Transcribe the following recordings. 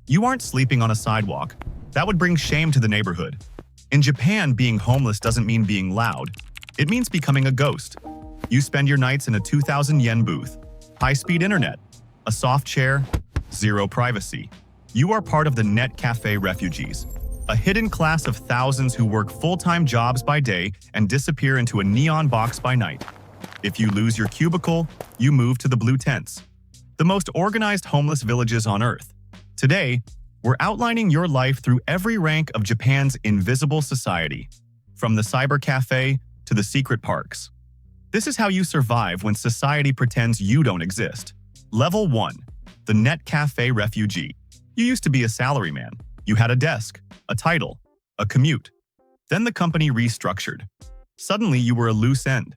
You aren't sleeping on a sidewalk. That would bring shame to the neighborhood. In Japan, being homeless doesn't mean being loud. It means becoming a ghost. You spend your nights in a 2,000 yen booth, high-speed internet, a soft chair, zero privacy. You are part of the Net Cafe Refugees, a hidden class of thousands who work full-time jobs by day and disappear into a neon box by night. If you lose your cubicle, you move to the blue tents, the most organized homeless villages on Earth. Today, we're outlining your life through every rank of Japan's invisible society, from the cyber cafe to the secret parks. This is how you survive when society pretends you don't exist. Level 1. The Net Cafe Refugee. You used to be a salaryman. You had a desk, a title, a commute. Then the company restructured. Suddenly, you were a loose end.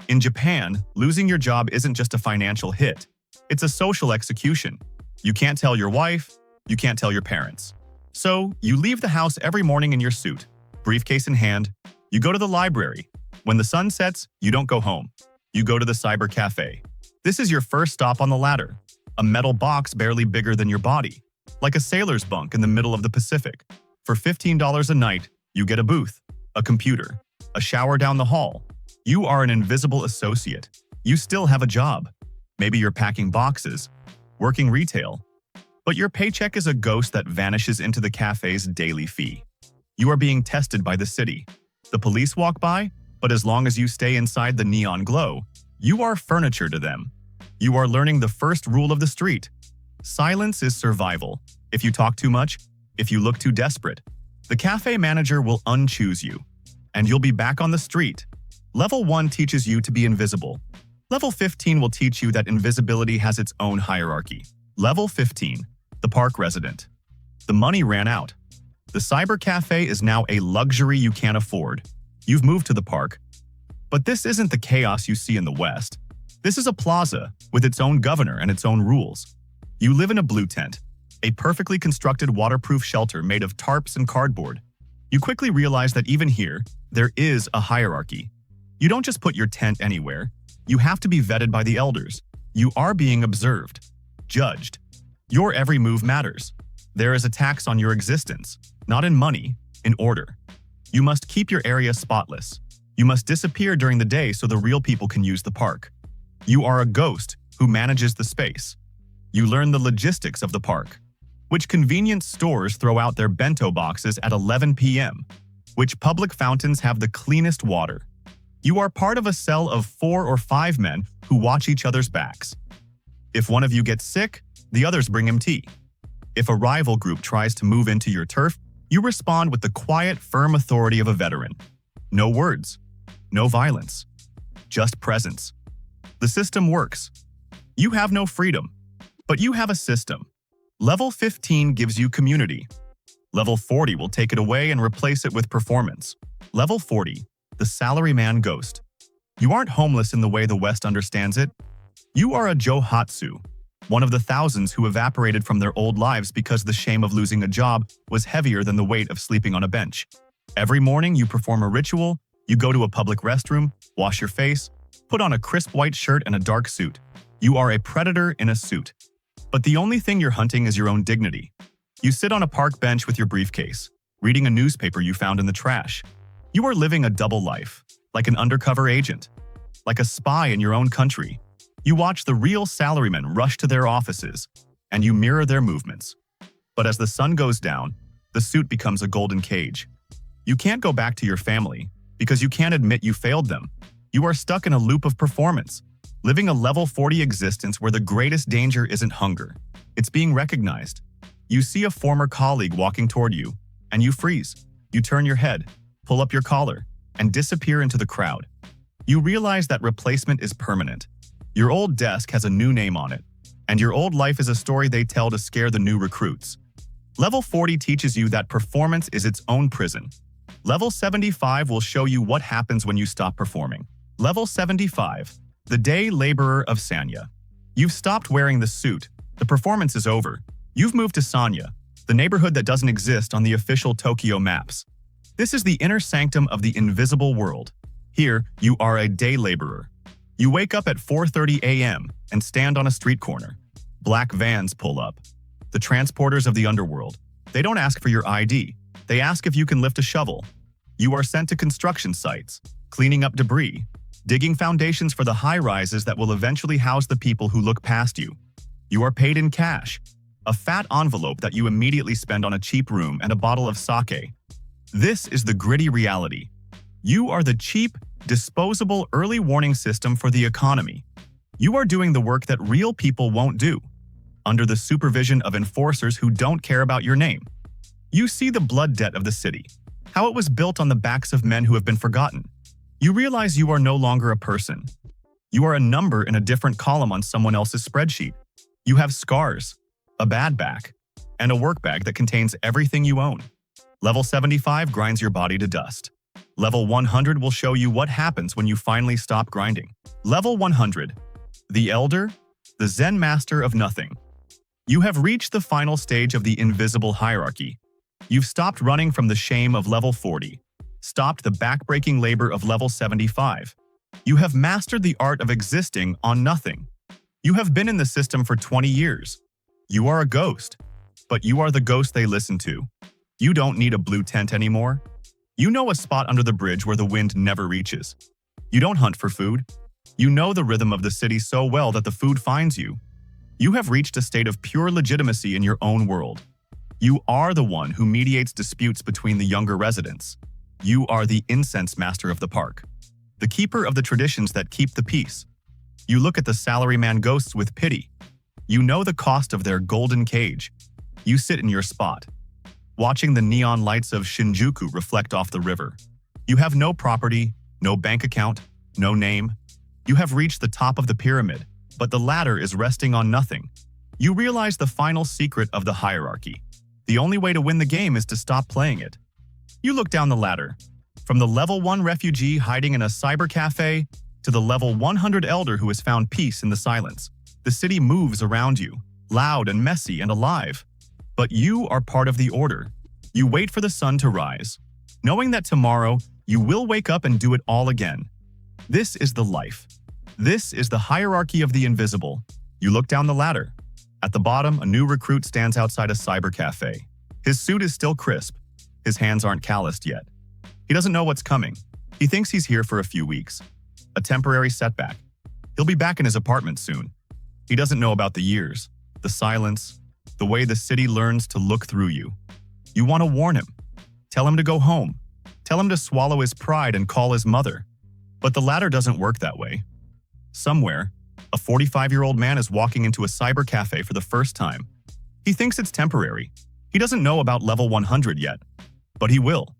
In Japan, losing your job isn't just a financial hit. It's a social execution. You can't tell your wife, you can't tell your parents. So, you leave the house every morning in your suit, briefcase in hand. You go to the library. When the sun sets, you don't go home. You go to the cyber cafe. This is your first stop on the ladder. A metal box barely bigger than your body, like a sailor's bunk in the middle of the Pacific. For $15 a night, you get a booth, a computer, a shower down the hall. You are an invisible associate. You still have a job. Maybe you're packing boxes, working retail. But your paycheck is a ghost that vanishes into the cafe's daily fee. You are being tested by the city. The police walk by, but as long as you stay inside the neon glow, you are furniture to them. You are learning the first rule of the street. Silence is survival. If you talk too much, if you look too desperate, the cafe manager will unchoose you, and you'll be back on the street. Level 1 teaches you to be invisible. Level 15 will teach you that invisibility has its own hierarchy. Level 15, the park resident. The money ran out. The cyber cafe is now a luxury you can't afford. You've moved to the park. But this isn't the chaos you see in the West. This is a plaza with its own governor and its own rules. You live in a blue tent, a perfectly constructed waterproof shelter made of tarps and cardboard. You quickly realize that even here, there is a hierarchy. You don't just put your tent anywhere. You have to be vetted by the elders. You are being observed, judged. Your every move matters. There is a tax on your existence, not in money, in order. You must keep your area spotless. You must disappear during the day so the real people can use the park. You are a ghost who manages the space. You learn the logistics of the park. Which convenience stores throw out their bento boxes at 11 p.m.? Which public fountains have the cleanest water? You are part of a cell of 4 or 5 men who watch each other's backs. If one of you gets sick, the others bring him tea. If a rival group tries to move into your turf, you respond with the quiet, firm authority of a veteran. No words, no violence, just presence. The system works. You have no freedom, but you have a system. Level 15 gives you community. Level 40 will take it away and replace it with performance. Level 40, the Salaryman Ghost. You aren't homeless in the way the West understands it. You are a Johatsu, one of the thousands who evaporated from their old lives because the shame of losing a job was heavier than the weight of sleeping on a bench. Every morning you perform a ritual, you go to a public restroom, wash your face, put on a crisp white shirt and a dark suit. You are a predator in a suit. But the only thing you're hunting is your own dignity. You sit on a park bench with your briefcase, reading a newspaper you found in the trash. You are living a double life, like an undercover agent, like a spy in your own country. You watch the real salarymen rush to their offices, and you mirror their movements. But as the sun goes down, the suit becomes a golden cage. You can't go back to your family because you can't admit you failed them. You are stuck in a loop of performance, living a level 40 existence where the greatest danger isn't hunger. It's being recognized. You see a former colleague walking toward you, and you freeze. You turn your head, pull up your collar, and disappear into the crowd. You realize that replacement is permanent. Your old desk has a new name on it, and your old life is a story they tell to scare the new recruits. Level 40 teaches you that performance is its own prison. Level 75 will show you what happens when you stop performing. Level 75, the day laborer of Sanya. You've stopped wearing the suit. The performance is over. You've moved to Sanya, the neighborhood that doesn't exist on the official Tokyo maps. This is the inner sanctum of the invisible world. Here, you are a day laborer. You wake up at 4:30 a.m. and stand on a street corner. Black vans pull up. the transporters of the underworld. They don't ask for your ID. They ask if you can lift a shovel. You are sent to construction sites, cleaning up debris, digging foundations for the high-rises that will eventually house the people who look past you. You are paid in cash, a fat envelope that you immediately spend on a cheap room and a bottle of sake. This is the gritty reality. You are the cheap, disposable early warning system for the economy. You are doing the work that real people won't do, under the supervision of enforcers who don't care about your name. You see the blood debt of the city, how it was built on the backs of men who have been forgotten. You realize you are no longer a person. You are a number in a different column on someone else's spreadsheet. You have scars, a bad back, and a work bag that contains everything you own. Level 75 grinds your body to dust. Level 100 will show you what happens when you finally stop grinding. Level 100. The Elder, the Zen Master of Nothing. You have reached the final stage of the invisible hierarchy. You've stopped running from the shame of level 40, stopped the backbreaking labor of level 75. You have mastered the art of existing on nothing. You have been in the system for 20 years. You are a ghost, but you are the ghost they listen to. You don't need a blue tent anymore. You know a spot under the bridge where the wind never reaches. You don't hunt for food. You know the rhythm of the city so well that the food finds you. You have reached a state of pure legitimacy in your own world. You are the one who mediates disputes between the younger residents. You are the incense master of the park, the keeper of the traditions that keep the peace. You look at the salaryman ghosts with pity. You know the cost of their golden cage. You sit in your spot, watching the neon lights of Shinjuku reflect off the river. You have no property, no bank account, no name. You have reached the top of the pyramid, but the ladder is resting on nothing. You realize the final secret of the hierarchy. The only way to win the game is to stop playing it. You look down the ladder, from the level 1 refugee hiding in a cyber cafe to the level 100 elder who has found peace in the silence. The city moves around you, loud and messy and alive. But you are part of the order. You wait for the sun to rise, knowing that tomorrow you will wake up and do it all again. This is the life. This is the hierarchy of the invisible. You look down the ladder. At the bottom, a new recruit stands outside a cyber cafe. His suit is still crisp. His hands aren't calloused yet. He doesn't know what's coming. He thinks he's here for a few weeks. A temporary setback. He'll be back in his apartment soon. He doesn't know about the years, the silence, the way the city learns to look through you. You want to warn him. Tell him to go home. Tell him to swallow his pride and call his mother. But the ladder doesn't work that way. Somewhere, a 45-year-old man is walking into a cyber cafe for the first time. He thinks it's temporary. He doesn't know about level 100 yet, but he will.